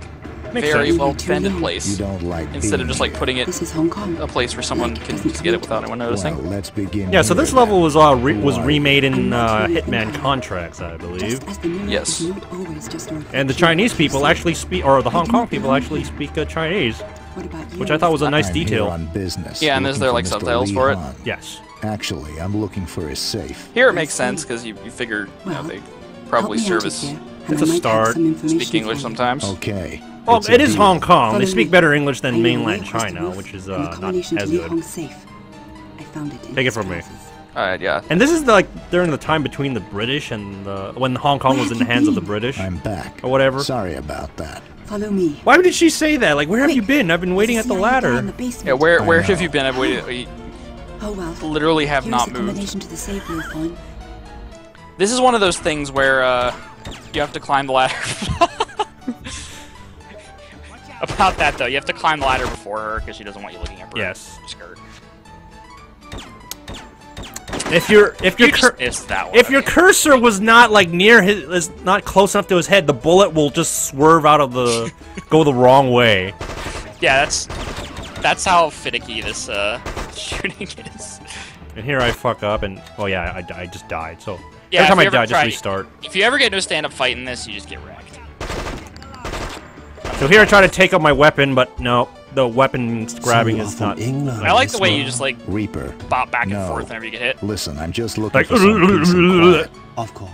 Makes very sense. well defended You place. don't like Instead of being just like here. putting it This is Hong Kong. a place where someone can just get it without anyone noticing. Well, let's begin. Yeah, so here this level was then. was Why? remade in I'm not really Hitman thinking. Contracts, I believe. Just as the mirror Yes. is not always just a And the reflection of Chinese what you people see. actually speak, or the Hong Kong people actually speak Chinese, What about you? which I thought was a nice I'm here detail. on business. Yeah, and is looking there, for like, Mr. subtitles Li for it? Han. Yes. Actually, I'm looking for his safe. Here it makes sense because you figure you know Well, they probably Help me out service here, and It's I a might have start. some information speak English for you. sometimes. Okay. Well, it's a it is deal. Hong Kong. They Follow speak me. better English than I know mainland where across the China, roof which is and the not combination to as Li good. Hong's safe. I found it in Take it his from me. trousers. Alright, yeah. And this is like during the time between the British and when Hong Kong was in the hands of the British I'm back. or whatever. Sorry about that. Follow me. Why did she say that? Like, where have you been? I've been waiting There's at a the CIA guy in ladder. the basement. Yeah, where I have know. you been? I've waited. We Oh well. literally have Here's not the moved. combination to the safe, Li Hong. This is one of those things where you have to climb the ladder. About that though, you have to climb the ladder before her because she doesn't want you looking at her Yes. skirt. If your You just missed that one. if your cursor was not like near his, is not close enough to his head, the bullet will just swerve out of the, go the wrong way. Yeah, that's how finicky this shooting is. And here I fuck up, and oh yeah, I just died. So Yeah, every time if I you ever die, just try- restart. If you ever get into a stand-up fight in this, you just get wrecked. So here I try to take up my weapon, but no, the weapon grabbing So you are is from not. England, I like the Mr. way you just like Reaper. bop back and No. forth whenever you get hit. Listen, I'm just looking Like, for some peace and quiet. Of course.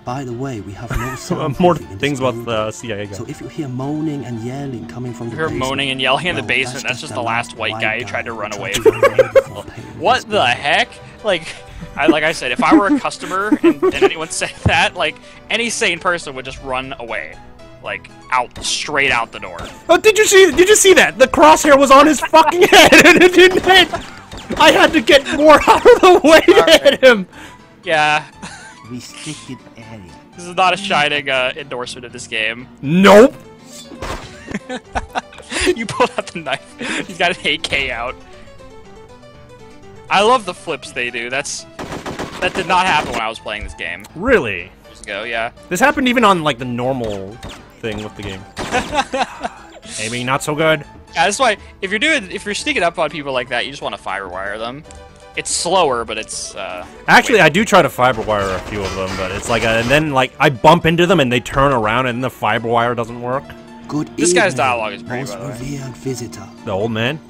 By the way, we have no sound More in this things about building. the CIA guy. So if you hear moaning and yelling coming from the You hear basement, moaning and yelling in the well, basement. That's just the last white guy who tried to run who away tried to from run away before paying What his the bill. heck? Like I said, if I were a customer and anyone said that, like any sane person would just run away, like straight out the door. Oh, did you see that? The crosshair was on his fucking head and it didn't hit. I had to get more out of the way to hit him. Yeah, Restricted area. this is not a shining endorsement of this game. Nope. You pulled out the knife. He's got an AK out. I love the flips they do. That did not happen when I was playing this game. Really? Years ago, yeah. This happened even on like the normal thing with the game. Maybe not so good. Yeah, that's why if you're sneaking up on people like that, you just want to firewire them. It's slower, but it's Actually, I do try to fiberwire a few of them, but it's like and then like I bump into them and they turn around and the fiberwire doesn't work. Good This guy's evening, dialogue is great, most by the way. revered visitor. The old man.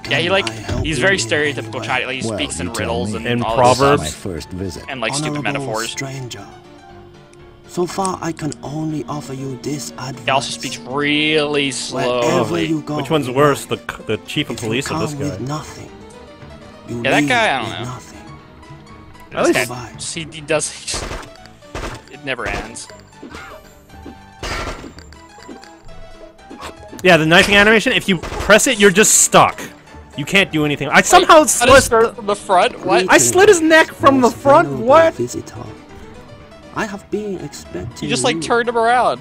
Yeah, Can he's I very help you in stereotypical any Chinese. way? Like, he Well, speaks in you tell riddles me. and In all This is Proverbs. my first visit. and like stupid Honorable metaphors. stranger. So far, I can only offer you this advice. He also speaks really Wherever slowly. you go Which one's in worse, life, the chief of if you police or this come guy? with nothing, you Yeah, that leave guy, I don't with know. nothing. At least- Survive. He does. It never ends. Yeah, the knifing animation. If you press it, you're just stuck. You can't do anything. I somehow How does it slit. start from the front? What? I slit his neck from the Most front. venerable What? Visitor. I have been expecting You just like turned him around.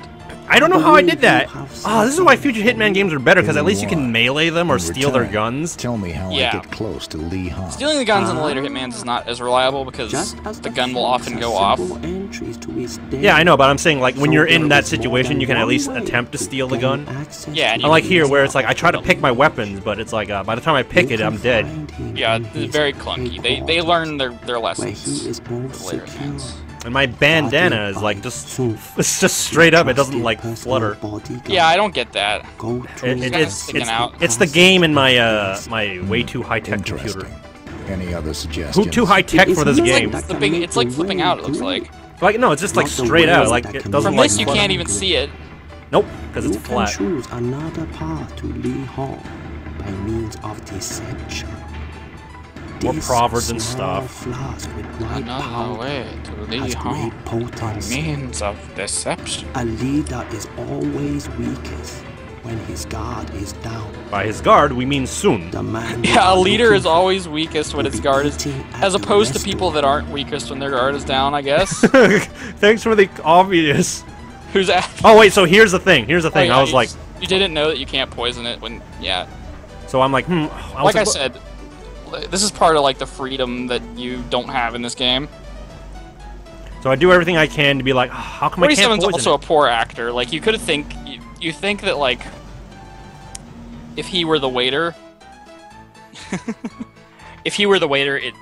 I don't know how I did that. have Oh, this is why future Hitman games are better, because at least you can Anyone. melee them or In steal their return, guns. Tell me how Yeah. I get close to Lee Han. Stealing the guns in the later Hitmans is not as reliable because Just as the gun will fox often has go off. several entries to its den, Yeah, I know, but I'm saying, like, when so you're in there that is more situation, than you can at one least way attempt to steal the gain gun. access Yeah, and to Unlike its here, where it's like, I wealth. try to pick my weapons, but it's like, by the time I pick You it, can I'm dead. find him Yeah, in it's his very clunky. They headquarters, learn their where lessons. he is both for later secure, Hitmans. And my bandana is, like, just... It's just straight up, it doesn't, like, flutter. Yeah, I don't get that. It's the game in my, my way too high-tech computer. Interesting. Any other suggestions? Too high-tech for this game. It's like flipping out. It looks like. Like, no, it's just, like, straight out, like, it doesn't, From like, this, you flutter. can't even see it. Nope, because it's You can flat. choose another path to Lee Hall by means of deception. More This proverbs and small stuff. flask with white Another powder way to has Lee Han great potency. means of deception. A leader is always weakest when his guard is down. By his guard, we mean soon. The man you Yeah, a are leader looking is always weakest when will its be guard is, eating at as the opposed to people that restaurant. aren't weakest when their guard is down. I guess. Thanks for the obvious. Who's at? Oh wait, so here's the thing. Here's the Oh, thing. yeah, I was you like, you didn't know that you can't poison it when. Yeah. so I'm like, Like I said, this is part of like the freedom that you don't have in this game. So I do everything I can to be like, how come I can't 47's poison also it? a poor actor. Like you could think you think that like if he were the waiter, it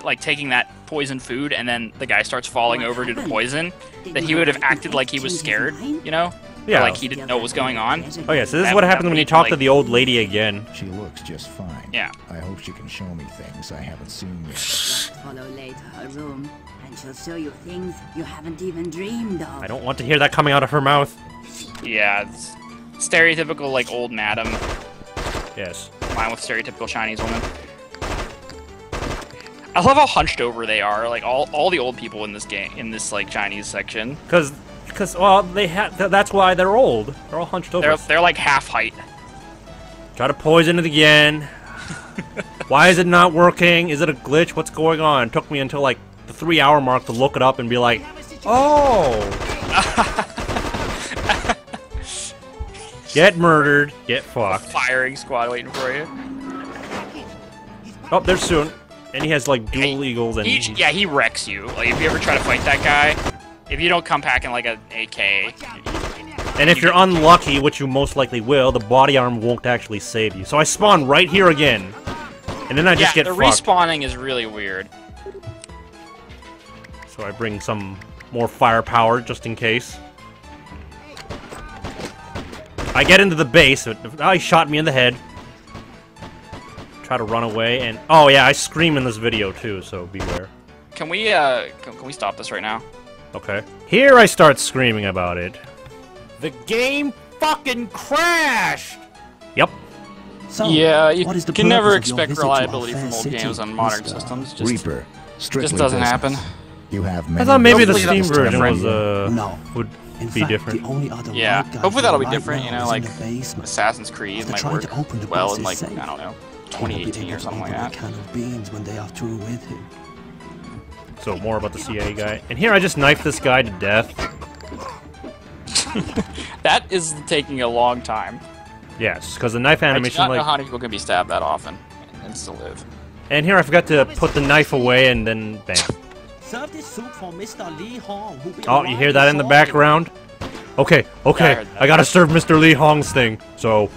like taking that poison food and then the guy starts falling over due to poison, that he would have acted like he was scared, you know? Yeah. Or like he didn't know what was going on. Oh yeah, so this is That- what that happens when you made, talk to like- the old lady again. She looks just fine. Yeah. I hope she can show me things I haven't seen yet. Just follow Lay to her room, and she'll show you things you haven't even dreamed of. I don't want to hear that coming out of her mouth. Yeah, it's stereotypical like old madam, Yes. combined with stereotypical Chinese woman. I love how hunched over they are, like all the old people in this game, in this like Chinese section. Because well, they that's why they're old. They're all hunched over. They're like half height. Try to poison it again. Why is it not working? Is it a glitch? What's going on? It took me until like the 3-hour mark to look it up and be like, oh. Get murdered. Get fucked. Firing squad waiting for you. Oh, there's soon. And he has like dual eagles and Yeah, he wrecks you. Like if you ever try to fight that guy, if you don't come packing like an AK, and if you're unlucky, which you most likely will, the body arm won't actually save you. So I spawn right here again. And then I just yeah, get the fucked. respawning is really weird. So I bring some more firepower just in case. I get into the base. Oh, he shot me in the head. Try to run away and oh yeah, I scream in this video too, so beware. Can we stop this right now? Okay. Here I start screaming about it. The game fucking crashed! Yep. So, Yeah, you what is the can never purpose of your expect visit to reliability our from fair old city, games on modern Mr. systems. Just Reaper, strictly doesn't business. happen. You have I many thought maybe the Hopefully Steam that's version was No. would In be fact, different. The only other Yeah, white guy hopefully that'll be right different. You now know, is in like the basement. Assassin's Creed After might trying work to open the well in box's like safe, I don't know, He'll be 2018 able or to something like open that. a can of beans when they are through with him. So more about the CIA guy. And here I just knifed this guy to death. That is taking a long time. Yes, because the knife I do animation, not know like... how many people can be stabbed that often and still live. And here I forgot to put the knife away, and then bam. Serve this soup for Mr. Lee Hong, who'll be Oh, you hear that in the arriving background? Okay, okay, heard that. I gotta serve Mr. Lee Hong's thing, so...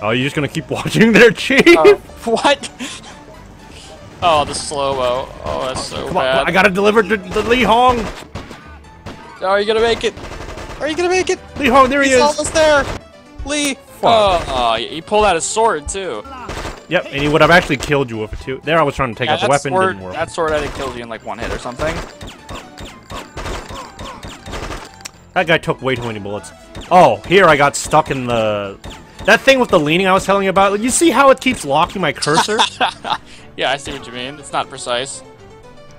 Oh, you're just gonna keep watching there, Chief? Oh, what? Oh, the slow-mo. Oh, that's so Come bad. on, I gotta deliver to Lee Hong! Oh, are you gonna make it? Are you gonna make it? Lee Hong, there he He's is! almost there! Lee! Fuck. Oh, he pulled out his sword, too. Yep, and he would have actually killed you with it, too. There I was trying to take out the weapon, sword, didn't work. that sword I think killed you in like one hit or something. That guy took way too many bullets. Oh, here I got stuck in the... That thing with the leaning I was telling you about, you see how it keeps locking my cursor? Yeah, I see what you mean. It's not precise.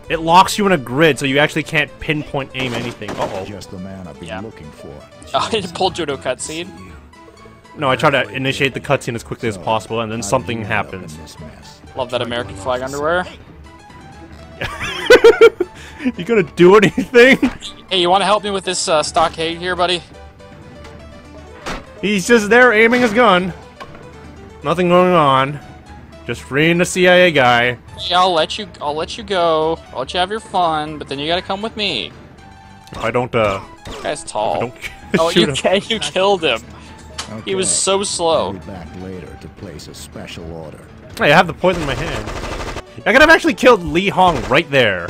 It locks you in a grid, so you actually can't pinpoint aim anything. Uh-oh. Just the man I've been looking for. Oh, it pulled you into a cutscene. No, I try to initiate the cutscene as quickly as possible, and then something happens. Love that American flag underwear. You gonna do anything? Hey, you want to help me with this stockade here, buddy? He's just there aiming his gun. Nothing going on. Just freeing the CIA guy. Yeah, I'll let you go. I'll let you have your fun, but then you gotta come with me. If I don't, That guy's tall. don't Oh, shoot him. you killed him. He was so slow. I'll be back later to place a special order. Hey, I have the poison in my hand. I could have actually killed Lee Hong right there,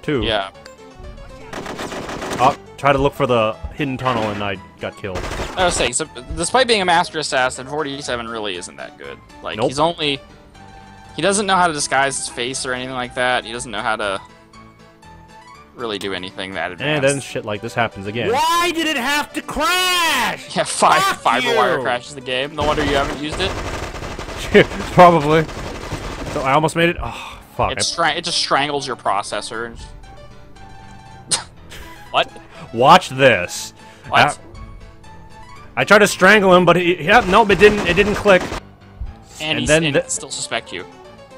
too. Yeah. Oh, try to look for the hidden tunnel, and I got killed. I was saying, so, despite being a master assassin, 47 really isn't that good. Like, Nope. he doesn't know how to disguise his face or anything like that. He doesn't know how to really do anything that advanced. And then shit like this happens again. Why did it have to crash? Yeah, Fuck fiber wire you! crashes the game. No wonder you haven't used it. Probably. So I almost made it. Oh, fuck. It just strangles your processor. What? Watch this. What? I tried to strangle him, but nope, it didn't. It didn't click. And then he still suspect you.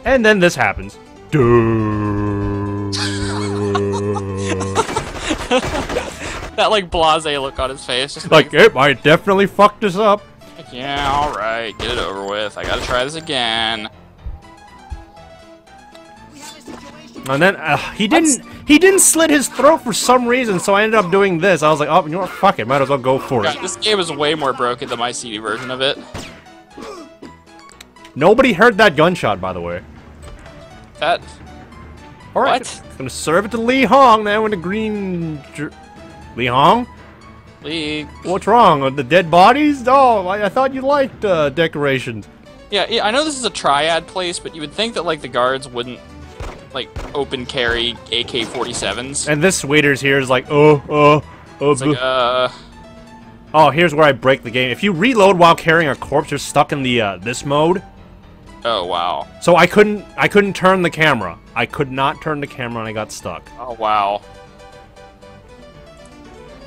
And then this happens. That like blasé look on his face, just Like, yep, I definitely fucked this up. like, yeah, all right, get it over with. I gotta try this again. And then he didn't slit his throat for some reason, so I ended up doing this. I was like, oh, you know what? Fuck it, might as well go for it. God, this game is way more broken than my CD version of it. Nobody heard that gunshot, by the way. That. All right, What? gonna serve it to Lee Hong now in the green. Lee Hong? League. What's wrong? The dead bodies? Oh, I thought you liked decorations. Yeah, I know this is a triad place, but you would think that like the guards wouldn't like open carry AK-47s. And this waiter's here is like, It's like, Oh, here's where I break the game. If you reload while carrying a corpse, you're stuck in the this mode. oh wow. So I couldn't turn the camera. I could not turn the camera and I got stuck. Oh wow.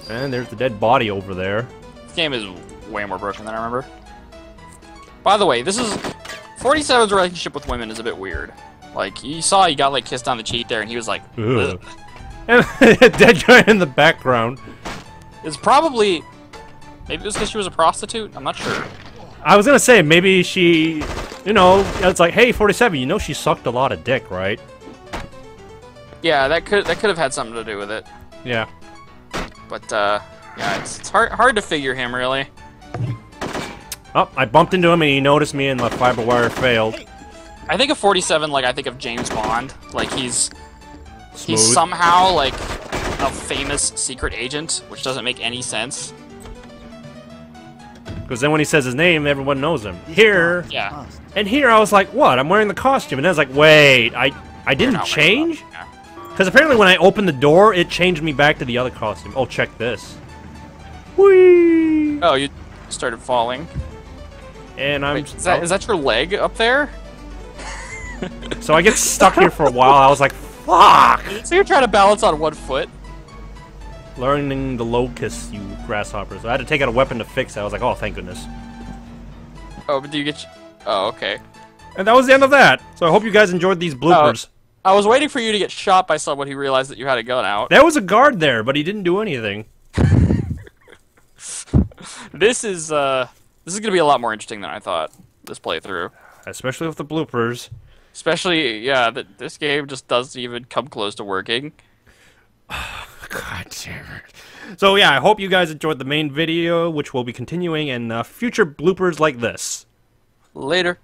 And there's the dead body over there. This game is way more broken than I remember. By the way, this is 47's relationship with women is a bit weird. Like you saw, he got like kissed on the cheek there, and he was like, Ugh. ugh. And a dead guy in the background. It's probably maybe it was because she was a prostitute. I'm not sure. I was gonna say maybe she, you know, it's like, hey, 47, you know she sucked a lot of dick, right? Yeah, that could have had something to do with it. Yeah. But yeah, it's hard to figure him really. Oh, I bumped into him and he noticed me and my fiber wire failed. I think of 47 like I think of James Bond. Like he's Smooth. somehow like a famous secret agent, which doesn't make any sense. Because then when he says his name, everyone knows him. Here, Yeah. and here I was like, what? I'm wearing the costume. And then I was like, wait, I didn't Not wearing change? that. Yeah. Because apparently when I opened the door, it changed me back to the other costume. Oh, check this. Whee! Oh, you started falling. And I'm... Wait, is that your leg up there? So I get stuck here for a while. I was like, fuck! So you're trying to balance on one foot? Learning the locust, you grasshoppers. I had to take out a weapon to fix it. I was like, oh, thank goodness. Oh, but do you get... Oh, okay. And that was the end of that. So I hope you guys enjoyed these bloopers. I was waiting for you to get shot by someone who realized that you had a gun out. There was a guard there, but he didn't do anything. This is gonna be a lot more interesting than I thought. This playthrough, Especially with the bloopers. especially that this game just doesn't even come close to working. God damn it. So yeah, I hope you guys enjoyed the main video, which will be continuing in future bloopers like this. Later.